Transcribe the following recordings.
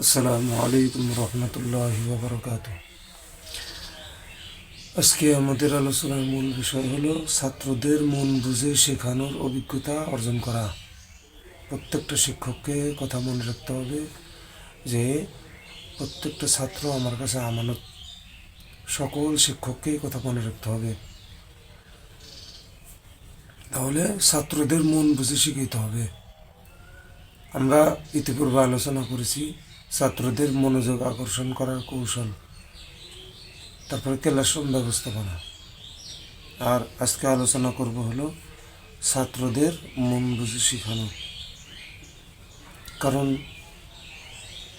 আসসালামু আলাইকুম রহমতুল্লাহি ওয়া বারাকাতুহু। আজকে আমাদের আলোচনার মূল বিষয় হলো ছাত্রদের মন বুঝে শেখানোর অভিজ্ঞতা অর্জন করা। প্রত্যেকটা শিক্ষককে কথা মনে রাখতে হবে যে প্রত্যেকটা ছাত্র আমার কাছে আমানত। সকল শিক্ষককেই কথা মনে রাখতে হবে। তাহলে ছাত্রদের মন বুঝে শিখাইতে হবে। আমরা ইতিপূর্বে আলোচনা করেছি ছাত্রদের মনোযোগ আকর্ষণ করার কৌশল, তারপরে ক্লাসরুম ব্যবস্থাপনা। আর আজকে আলোচনা করব হলো ছাত্রদের মন বুঝে শেখানো। কারণ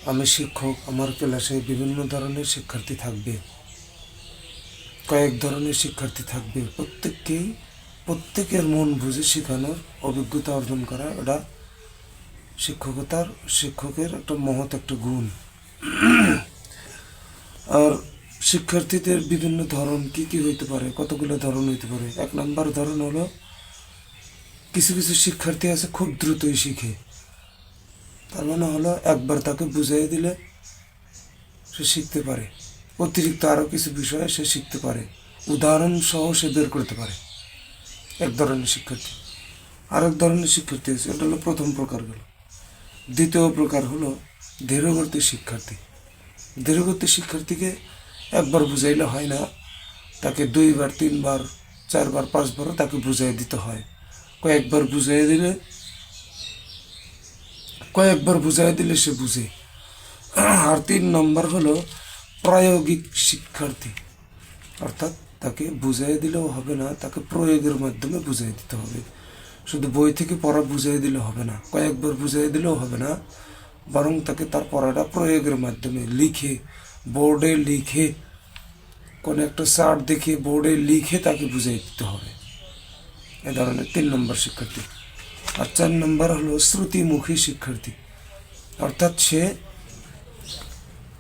আমি শিক্ষক, আমার ক্লাসে বিভিন্ন ধরনের শিক্ষার্থী থাকবে, কয়েক ধরনের শিক্ষার্থী থাকবে। প্রত্যেকের মন বুঝে শেখানোর অভিজ্ঞতা অর্জন করা, এটা শিক্ষকের একটা মহৎ একটা গুণ। আর শিক্ষার্থীদের বিভিন্ন ধরন কি কি হইতে পারে, কতগুলো ধরন হইতে পারে। এক নম্বর ধরন হলো কিছু কিছু শিক্ষার্থী আছে খুব দ্রুতই শিখে। তার মানে হলো একবার তাকে বুঝিয়ে দিলে সে শিখতে পারে, অতিরিক্ত আরও কিছু বিষয়ে সে শিখতে পারে, উদাহরণ সহ সে বের করতে পারে। এক ধরনের শিক্ষার্থী। আরেক ধরনের শিক্ষার্থী আছে, এটা হলো প্রথম প্রকার গেল। দ্বিতীয় প্রকার হলো ধীরগতি শিক্ষার্থী। ধীরগতি শিক্ষার্থীকে একবার বুঝাইলে হয় না, তাকে দুইবার, তিনবার, চারবার, পাঁচবারও তাকে বুঝাই দিতে হয়। কয়েকবার বুঝাই দিলে সে বুঝে। আর 3 নম্বর হলো প্রায়োগিক শিক্ষার্থী। অর্থাৎ তাকে বুঝাই দিলেও হবে না, তাকে প্রয়োগের মাধ্যমে বুঝাই দিতে হবে। শুধু বই থেকে পড়া বুঝাই দিলে হবে না, কয়েকবার বুঝাই দিলেও হবে না, বরং তাকে তার পড়াটা প্রয়োগের মাধ্যমে বোর্ডে লিখে, কোনো একটা চার্ট দেখে বোর্ডে লিখে তাকে বুঝাই দিতে হবে। এ ধরনের 3 নম্বর শিক্ষার্থী। আর 4 নম্বর হলো শ্রুতিমুখী শিক্ষার্থী। অর্থাৎ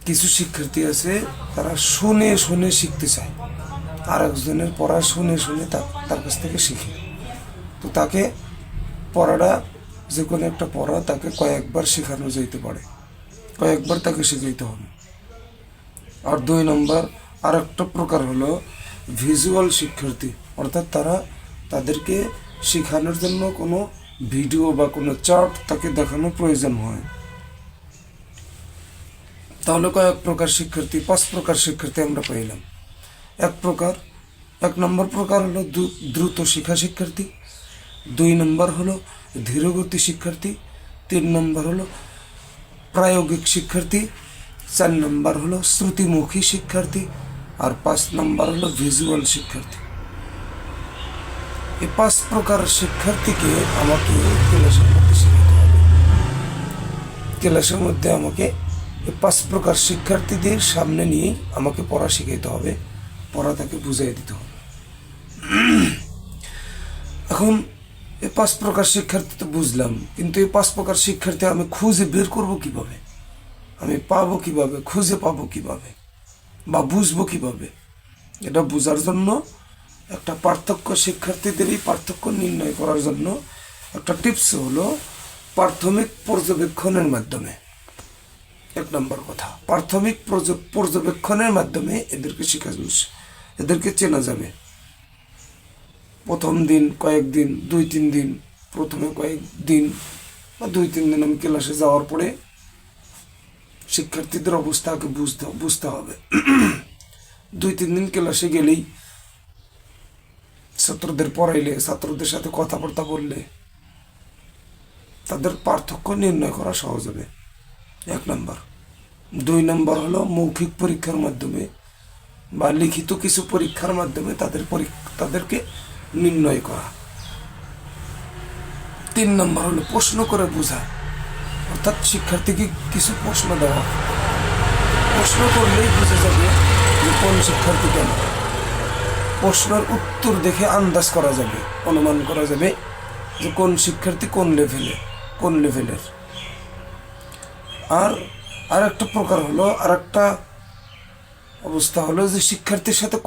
কিছু শিক্ষার্থী আছে, তারা শুনে শুনে শিখতে চায়, আর একজনের পড়া শুনে শুনে তার কাছ থেকে শিখে। তো তাকে পড়াটা, যে কোনো একটা পড়া তাকে কয়েকবার শেখানো যেতে পারে, কয়েকবার তাকে শিখাইতে হবে। আর 2 নম্বর আর একটা প্রকার হলো ভিজুয়াল শিক্ষার্থী। অর্থাৎ তাদেরকে শেখানোর জন্য কোনো ভিডিও বা কোনো চার্ট তাকে দেখানোর প্রয়োজন হয়। তাহলে কয়েক প্রকার শিক্ষার্থী, 5 প্রকার শিক্ষার্থী আমরা পাইলাম। 1 নম্বর প্রকার হলো দ্রুত শিক্ষা শিক্ষার্থী। 2 নম্বর হলো ধীরগতি শিক্ষার্থী। 3 নম্বর হলো প্রায়োগিক শিক্ষার্থী। 4 নম্বর হলো শ্রুতিমুখী শিক্ষার্থী। আর 5 নম্বর হলো ভিজুয়াল শিক্ষার্থী। এই 5 প্রকার শিক্ষার্থীকে আমাকে ক্লাসের মধ্যে শেখাতে হবে। ক্লাসের মধ্যে আমাকে এই 5 প্রকার শিক্ষার্থীদের সামনে নিয়ে আমাকে পড়া শিখাইতে হবে, পড়া তাকে বুঝাই দিতে হবে। এখন এই 5 প্রকার শিক্ষার্থী তো বুঝলাম, কিন্তু এই 5 প্রকার শিক্ষার্থী আমি খুঁজে বের করব কিভাবে, আমি পাবো কিভাবে, খুঁজে পাবো কিভাবে, বা বুঝবো কিভাবে? এটা বোঝার জন্য একটা শিক্ষার্থীদেরই পার্থক্য নির্ণয় করার জন্য একটা টিপস হলো প্রাথমিক পর্যবেক্ষণের মাধ্যমে। 1 নম্বর কথা, প্রাথমিক পর্যবেক্ষণের মাধ্যমে এদেরকে চেনা যাবে। প্রথম দিন, কয়েকদিন, 2-3 দিন, প্রথমে কয়েকদিন বা 2-3 দিন আমি ক্লাসে যাওয়ার পরে শিক্ষার্থীদের অবস্থাকে বুঝতে হবে। 2-3 দিন ক্লাসে গেলেই, ছাত্রদের পড়াইলে, ছাত্রদের সাথে কথাবার্তা বললে তাদের পার্থক্য নির্ণয় করা সহজ হবে। 1 নম্বর। 2 নম্বর হলো মৌখিক পরীক্ষার মাধ্যমে বা লিখিত কিছু পরীক্ষার মাধ্যমে তাদেরকে নির্ণয় করা। 3 নম্বর হলো প্রশ্ন করে বোঝা। অর্থাৎ শিক্ষার্থীকে কিছু প্রশ্ন দেওয়া, প্রশ্ন করলেই বোঝা যাবে যে কোন শিক্ষার্থী কেন। প্রশ্নের উত্তর দেখে আন্দাজ করা যাবে, অনুমান করা যাবে যে কোন শিক্ষার্থী কোন লেভেলের। আর একটা প্রকার হলো, আর একটা অবস্থা হলো যে শিক্ষার্থীর সাথে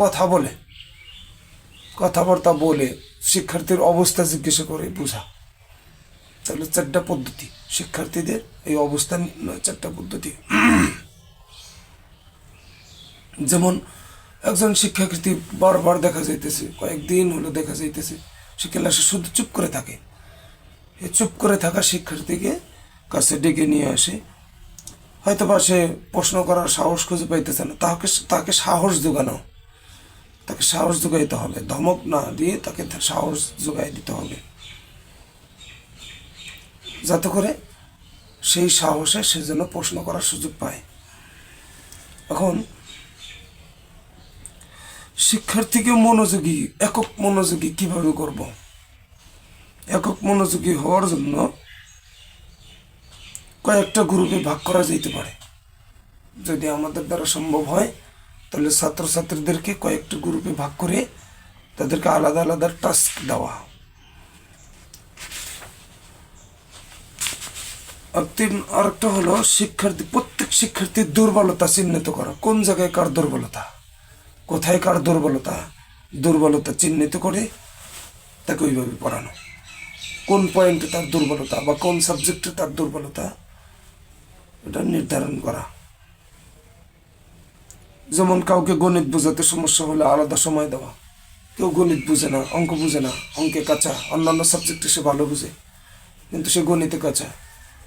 কথাবার্তা বলে শিক্ষার্থীর অবস্থা জিজ্ঞাসা করে বোঝা। তাহলে 4টা পদ্ধতি শিক্ষার্থীদের এই অবস্থান, 4টা পদ্ধতি। যেমন একজন শিক্ষার্থী বারবার দেখা যাইতেছে, কয়েকদিন হলো দেখা যাইতেছে সে ক্লাসে শুধু চুপ করে থাকে। এই চুপ করে থাকা শিক্ষার্থীকে কাছে ডেকে নিয়ে আসে, হয়তো বা সে প্রশ্ন করার সাহস খুঁজে পাইতেছে না, তাকে সাহস যোগানো, তাকে সাহস যোগাইতে হবে, ধমক না দিয়ে তাকে সাহস যোগাই দিতে হবে, যাতে করে সেই সাহসে সে যেন প্রশ্ন করার সুযোগ পায়। এখন শিক্ষার্থীকে মনোযোগী, একক মনোযোগী কিভাবে করব? একক মনোযোগী হওয়ার জন্য কয়েকটা গ্রুপে ভাগ করা যেতে পারে। যদি আমাদের দ্বারা সম্ভব হয় তাহলে ছাত্রছাত্রীদেরকে কয়েকটা গ্রুপে ভাগ করে তাদেরকে আলাদা আলাদা টাস্ক দেওয়া। আরেকটা হলো প্রত্যেক শিক্ষার্থীর দুর্বলতা চিহ্নিত করা। কোন জায়গায় কার দুর্বলতা, কোথায় কার দুর্বলতা চিহ্নিত করে তাকে ওইভাবে পড়ানো। কোন পয়েন্টে তার দুর্বলতা বা কোন সাবজেক্টে তার দুর্বলতা, এটা নির্ধারণ করা। যেমন কাউকে গণিত বোঝাতে সমস্যা হলে আলাদা সময় দেওয়া। কেউ গণিত বুঝে না, অঙ্ক বুঝে না, অঙ্কে কাঁচা, অন্যান্য সাবজেক্টে সে ভালো বুঝে কিন্তু সে গণিতে কাঁচা,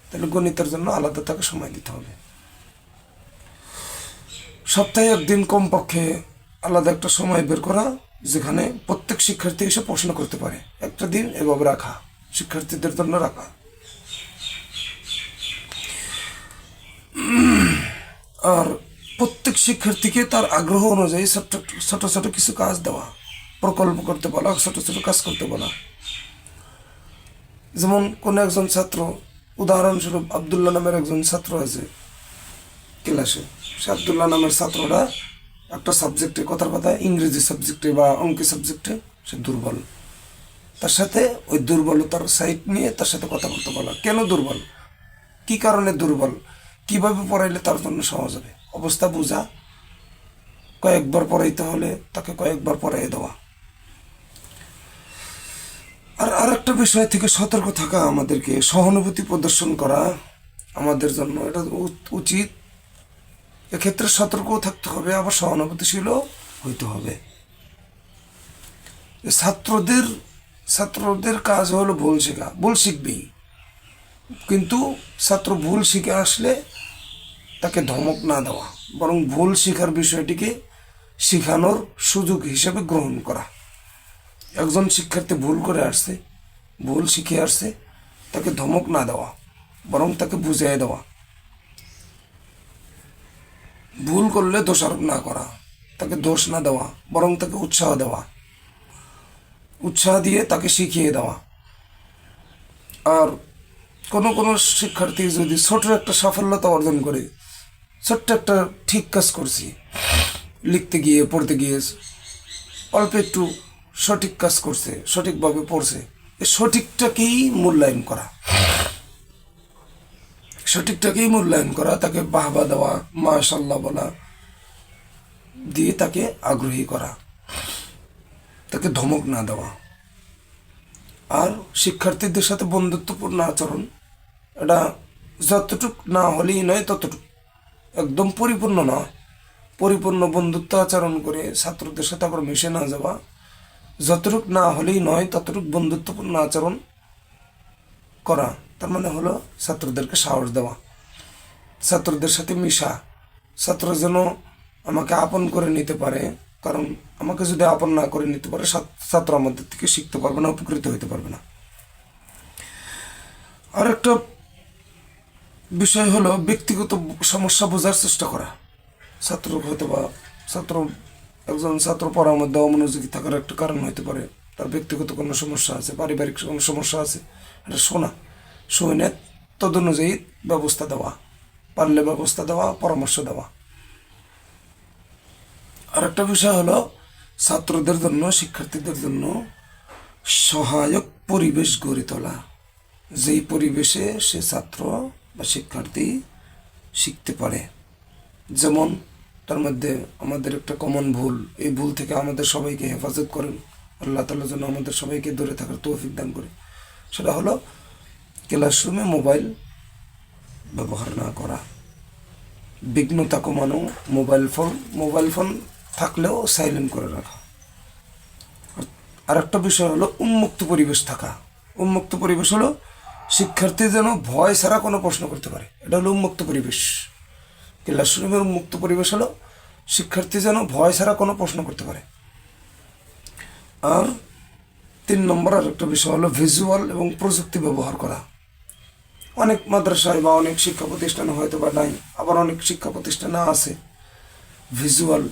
তাহলে গণিতের জন্য আলাদা তাকে সময় দিতে হবে। সপ্তাহে একদিন কমপক্ষে আলাদা একটা সময় বের করা, যেখানে প্রত্যেক শিক্ষার্থী এসে প্রশ্ন করতে পারে। একটা দিন এভাবে রাখা, শিক্ষার্থীদের জন্য রাখা। আর প্রত্যেক শিক্ষার্থীকে তার আগ্রহ অনুযায়ী ছোট ছোট কিছু কাজ দেওয়া, প্রকল্প করতে বলা, ছোট ছোট কাজ করতে বলা। যেমন কোনো একজন ছাত্র, উদাহরণস্বরূপ আবদুল্লাহ নামের একজন ছাত্র আছে ক্লাসে, সে আবদুল্লাহ নামের ছাত্রটা একটা সাবজেক্টে, কথার কথা ইংরেজি সাবজেক্টে বা অঙ্ক সাবজেক্টে সে দুর্বল। তার সাথে ওই দুর্বলতার সাইড নিয়ে তার সাথে কথা বলতে বলা। কেন দুর্বল, কি কারণে দুর্বল, কিভাবে পড়াইলে তার জন্য সহজ হবে, অবস্থা বোঝা, কয়েকবার পড়াইতে হলে তাকে কয়েকবার পড়াই দেওয়া। আর একটা বিষয় থেকে সতর্ক থাকা, আমাদেরকে সহানুভূতি প্রদর্শন করা আমাদের জন্য এটা উচিত। এক্ষেত্রে সতর্কও থাকতে হবে, আবার সহানুভূতিশীলও হইতে হবে। ছাত্রদের কাজ হলো ভুল শেখা, ভুল শিখবেই, কিন্তু ছাত্র ভুল শিখে আসলে তাকে ধমক না দেওয়া, বরং ভুল শেখার বিষয়টিকে শেখানোর সুযোগ হিসেবে গ্রহণ করা। একজন শিক্ষার্থী ভুল করে আসছে, ভুল শিখে আসছে, তাকে ধমক না দেওয়া, বরং তাকে বুঝিয়ে দেওয়া। ভুল করলে দোষারোপ না করা, তাকে দোষ না দেওয়া, বরং তাকে উৎসাহ দেওয়া, উৎসাহ দিয়ে তাকে শিখিয়ে দেওয়া। আর কোনো শিক্ষার্থী যদি ছোট একটা সাফল্যতা অর্জন করে, ছোট্ট একটা ঠিক কাজ করছি, লিখতে গিয়ে পড়তে গিয়ে অল্প একটু সঠিক কাজ করছে, সঠিকভাবে পড়ছে, এই সঠিকটাকেই মূল্যায়ন করা, সঠিকটাকেই মূল্যায়ন করা, তাকে বাহবা দেওয়া, মাশাআল্লাহ বলা দিয়ে তাকে আগ্রহী করা, তাকে ধমক না দেওয়া। আর শিক্ষার্থীদের সাথে বন্ধুত্বপূর্ণ আচরণ, এটা যতটুক না হলেই নয় ততটুক, একদম পরিপূর্ণ নয়, পরিপূর্ণ বন্ধুত্ব আচরণ করে ছাত্রদের সাথে আবার মিশে না যাওয়া, যতটুক না হলেই নয় ততটুক বন্ধুত্বপূর্ণ আচরণ করা। তার মানে হলো ছাত্রদেরকে সাহস দেওয়া, ছাত্রদের সাথে মিশা, ছাত্র যেন আমাকে আপন করে নিতে পারে, কারণ আমাকে যদি আপন না করে নিতে পারে ছাত্র আমাদের থেকে শিখতে পারবে না, উপকৃত হইতে পারবে না। আর একটা বিষয় হলো ব্যক্তিগত সমস্যা বোঝার চেষ্টা করা। ছাত্র হয়তো বা একজন ছাত্র পড়ার মধ্যে অমনোযোগী থাকার একটা কারণ হইতে পারে তার ব্যক্তিগত কোনো সমস্যা আছে, পারিবারিক কোনো সমস্যা আছে, এটা শুনে তদনুযায়ী ব্যবস্থা দেওয়া, পারলে ব্যবস্থা দেওয়া, পরামর্শ দেওয়া। আর একটা বিষয় হলো ছাত্রদের জন্য, শিক্ষার্থীদের জন্য সহায়ক পরিবেশ গড়ে তোলা, যেই পরিবেশে সে ছাত্র বা শিক্ষার্থী শিখতে পারে। যেমন তার মধ্যে আমাদের একটা কমন ভুল, এই ভুল থেকে আমাদের সবাইকে হেফাজত করেন, আল্লাহ তাআলা যেন আমাদের সবাইকে দূরে থাকার তৌফিক দান করে, সেটা হলো ক্লাসরুমে মোবাইল ব্যবহার না করা, বিঘ্নতা কমানো, মোবাইল ফোন থাকলেও সাইলেন্ট করে রাখা। আর একটা বিষয় হলো উন্মুক্ত পরিবেশ থাকা। উন্মুক্ত পরিবেশ হলো শিক্ষার্থী যেন ভয় ছাড়া কোনো প্রশ্ন করতে পারে, এটা হলো উন্মুক্ত পরিবেশ। ক্লাসরুমের উন্মুক্ত পরিবেশ হলো শিক্ষার্থী যেন ভয় ছাড়া কোনো প্রশ্ন করতে পারে। আর 3 নম্বর আর একটা বিষয় হলো ভিজুয়াল এবং প্রযুক্তি ব্যবহার করা। অনেক মাদ্রাসায় বা অনেক শিক্ষা প্রতিষ্ঠানে হয়তো বা নাই, আবার অনেক শিক্ষা প্রতিষ্ঠানে আছে ভিজুয়াল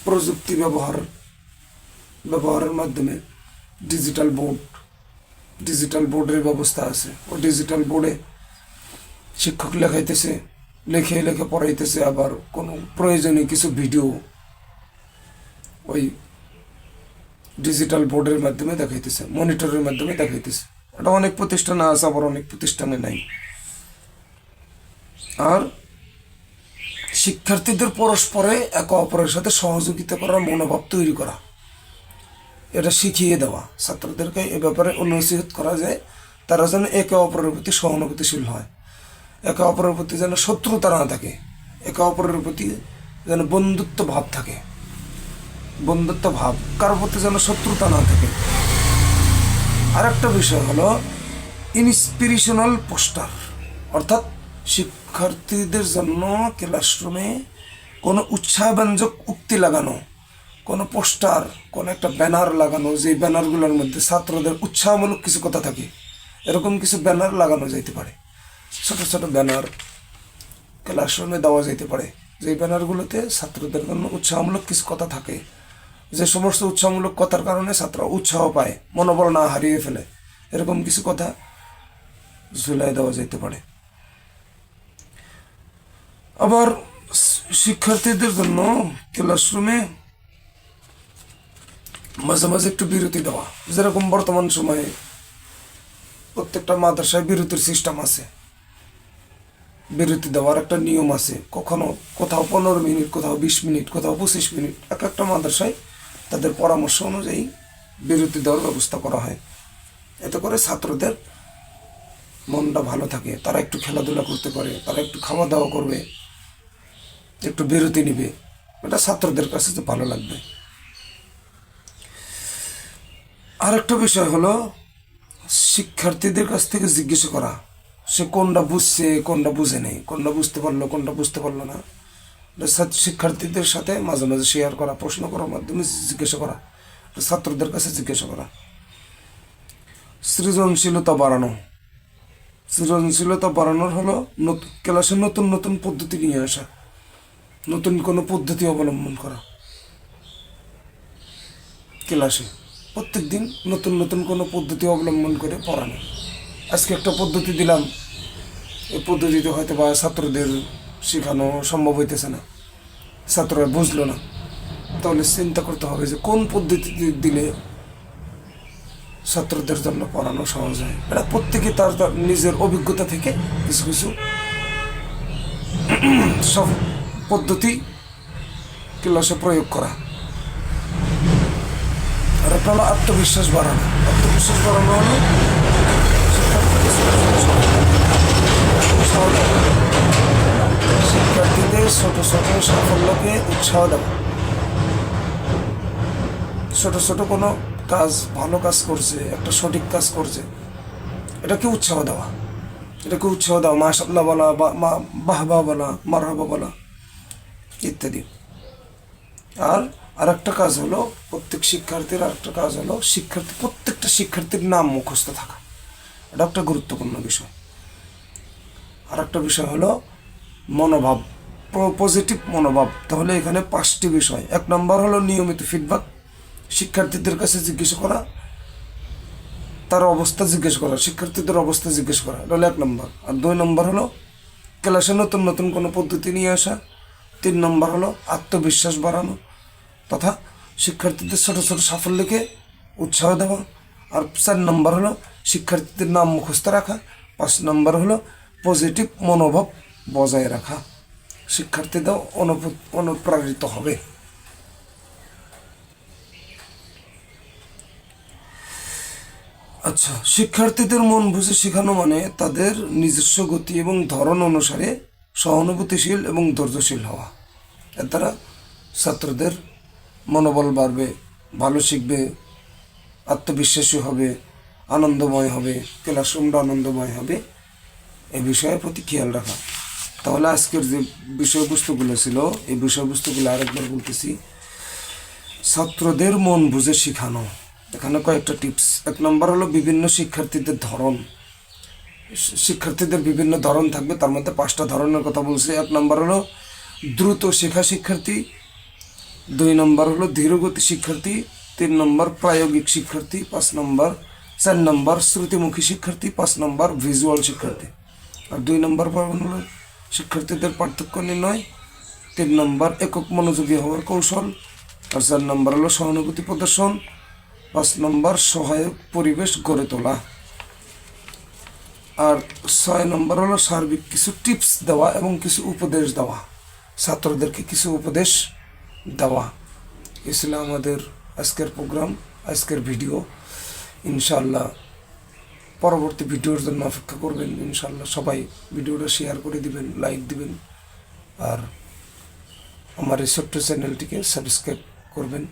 প্রযুক্তি ব্যবহারের মাধ্যমে ডিজিটাল বোর্ডের ব্যবস্থা আছে। ও ডিজিটাল বোর্ডে শিক্ষক লেখাইতেছে, লেখে পড়াইতেছে, আবার কোনো প্রয়োজনীয় কিছু ভিডিও ওই ডিজিটাল বোর্ডের মাধ্যমে দেখাইতেছে, মনিটরের মাধ্যমে দেখাইতেছে। এটা অনেক প্রতিষ্ঠানে আছে, আবার অনেক প্রতিষ্ঠানে নাই। আর শিক্ষার্থীদের পরস্পরে একে অপরের সাথে সহযোগিতা করার মনোভাব তৈরি করা, এটা শিখিয়ে দেওয়া। ছাত্রদেরকে এ ব্যাপারে অনুনসিহত করা যায়, তারা যেন একে অপরের প্রতি সহানুভূতিশীল হয়, একে অপরের প্রতি যেন শত্রুতা না থাকে, একে অপরের প্রতি যেন বন্ধুত্ব ভাব থাকে, কারোর প্রতি যেন শত্রুতা না থাকে। আর একটা বিষয় হলো ইন্সপিরেশনাল পোস্টার, অর্থাৎ শিক্ষার্থীদের জন্য ক্লাসরুমে কোনো উৎসাহব্যঞ্জক উক্তি লাগানো, কোনো পোস্টার, কোনো একটা ব্যানার লাগানো, যে ব্যানারগুলোর মধ্যে ছাত্রদের উৎসাহমূলক কিছু কথা থাকে, এরকম কিছু ব্যানার লাগানো যাইতে পারে। ছোট ছোট ব্যানার ক্লাসরুমে দেওয়া যাইতে পারে, যে ব্যানারগুলোতে ছাত্রদের জন্য উৎসাহমূলক কিছু কথা থাকে, যে সমস্ত উৎসাহমূলক কথার কারণে ছাত্ররা উৎসাহ পায়, মনোবল না হারিয়ে ফেলে, এরকম কিছু কথা ঝুলাই দেওয়া যেতে পারে। আবার শিক্ষার্থীদের জন্য ক্লাসরুমে মাঝে মাঝে একটু বিরতি দেওয়া, যেরকম বর্তমান সময়ে প্রত্যেকটা মাদ্রাসায় বিরতির সিস্টেম আছে, বিরতি দেওয়ার একটা নিয়ম আছে। কোথাও 15 মিনিট, কোথাও 20 মিনিট, কোথাও 25 মিনিট, এক একটা মাদ্রাসায় তাদের পরামর্শ অনুযায়ী বিরতি দেওয়ার ব্যবস্থা করা হয়। এতে করে ছাত্রদের মনটা ভালো থাকে, তারা একটু খেলাধুলা করতে পারে, তারা একটু খাওয়া দাওয়া করবে, একটু বিরতি নিবে, এটা ছাত্রদের কাছে তো ভালো লাগবে। আর একটা বিষয় হলো শিক্ষার্থীদের কাছ থেকে জিজ্ঞাসা করা, সে কোনটা বুঝছে, কোনটা বুঝে নেই, কোনটা বুঝতে পারলো, কোনটা বুঝতে পারলো না। শিক্ষার্থীদের সাথে মাঝে মাঝে শেয়ার করা, প্রশ্ন করার মাধ্যমে জিজ্ঞাসা করা, ছাত্রদের কাছে জিজ্ঞাসা করা। সৃজনশীলতা বাড়ানোর হলো ক্লাসে নতুন নতুন পদ্ধতি নিয়ে আসা, নতুন কোনো পদ্ধতি অবলম্বন করা। ক্লাসে প্রত্যেক দিন নতুন নতুন কোনো পদ্ধতি অবলম্বন করে পড়ানো। আজকে একটা পদ্ধতি দিলাম, এই পদ্ধতিতে হয়তো বা ছাত্রদের শেখানো সম্ভব হইতেছে না, ছাত্ররা বুঝলো না, তাহলে চিন্তা করতে হবে যে কোন পদ্ধতি দিলে ছাত্রদের জন্য পড়ানো সহজ হয়। এটা প্রত্যেকে তার নিজের অভিজ্ঞতা থেকে কিছু কিছু সব পদ্ধতি ক্লাসে প্রয়োগ করা। আর একটা হলো আত্মবিশ্বাস বাড়ানো হলো শিক্ষার্থীদের ছোট ছোট সাফল্যকে উৎসাহ দেওয়া। ছোট ছোট কোনো কাজ, ভালো কাজ করছে, একটা সঠিক কাজ করছে, এটাকে উৎসাহ দেওয়া, মাশাআল্লাহ বলা, বাহবা বলা, মারহাবা বলা ইত্যাদি। আর একটা কাজ হলো প্রত্যেকটা শিক্ষার্থীর নাম মুখস্থ থাকা, এটা একটা গুরুত্বপূর্ণ বিষয়। আর একটা বিষয় হলো মনোভাব, পজিটিভ মনোভাব। তাহলে এখানে 5টি বিষয়। 1 নম্বর হলো নিয়মিত ফিডব্যাক, শিক্ষার্থীদের কাছে জিজ্ঞেস করা, শিক্ষার্থীদের অবস্থা জিজ্ঞেস করা, এটা হলো 1 নম্বর। আর 2 নম্বর হলো ক্লাসে নতুন নতুন কোনো পদ্ধতি নিয়ে আসা। 3 নম্বর হলো আত্মবিশ্বাস বাড়ানো তথা শিক্ষার্থীদের ছোট ছোট সাফল্যকে উৎসাহ দেওয়া। আর 4 নম্বর হলো শিক্ষার্থীদের নাম মুখস্থ রাখা। 5 নম্বর হলো পজিটিভ মনোভাব বজায় রাখা, শিক্ষার্থীদের অনুপ্রাণিত হবে। আচ্ছা, শিক্ষার্থীদের মন বুঝে শেখানো মানে তাদের নিজস্ব গতি এবং ধরন অনুসারে সহানুভূতিশীল এবং ধৈর্যশীল হওয়া। এর দ্বারা ছাত্রদের মনোবল বাড়বে, ভালো শিখবে, আত্মবিশ্বাসী হবে, আনন্দময় হবে, ক্লাসরুমটা আনন্দময় হবে, এই বিষয়ের প্রতি খেয়াল রাখা। তাহলে আজকের যে বিষয়বস্তুগুলো ছিল, এই বিষয়বস্তুগুলো আরেকবার বলতেছি। ছাত্রদের মন বুঝে শেখানো, এখানে কয়েকটা টিপস। এক নম্বর হলো বিভিন্ন শিক্ষার্থীদের ধরন। শিক্ষার্থীদের বিভিন্ন ধরন থাকবে, তার মধ্যে 5টা ধরনের কথা বলছে। এক নম্বর হলো দ্রুত শেখা শিক্ষার্থী, 2 নম্বর হলো ধীরগতি শিক্ষার্থী, 3 নম্বর প্রায়োগিক শিক্ষার্থী, 4 নম্বর শ্রুতিমুখী শিক্ষার্থী, 5 নম্বর ভিজুয়াল শিক্ষার্থী। আর 2 নম্বর হলো শিক্ষার্থীদের পার্থক্য নির্ণয়, 3 নম্বর একক মনোযোগী হওয়ার কৌশল, আর 4 নম্বর হলো সহানুভূতি প্রদর্শন, 5 নম্বর সহায়ক পরিবেশ গড়ে তোলা, আর 6 নম্বর হলো সার্বিক কিছু টিপস দেওয়া এবং কিছু উপদেশ দেওয়া, ছাত্রদেরকে কিছু উপদেশ দেওয়া। এ ছিল আমাদের আজকের প্রোগ্রাম, আজকের ভিডিও। ইনশাআল্লাহ পরবর্তী ভিডিওর জন্য অপেক্ষা করবেন। ইনশাআল্লাহ সবাই ভিডিওটা শেয়ার করে দিবেন, লাইক দিবেন, আর আমার এই ছোট্ট চ্যানেলটিকে সাবস্ক্রাইব করবেন।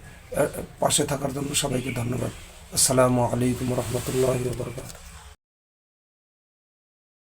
পাশে থাকার জন্য সবাইকে ধন্যবাদ। আসসালামু আলাইকুম রহমতুল্লাহি ওয়া বারাকাতুহু।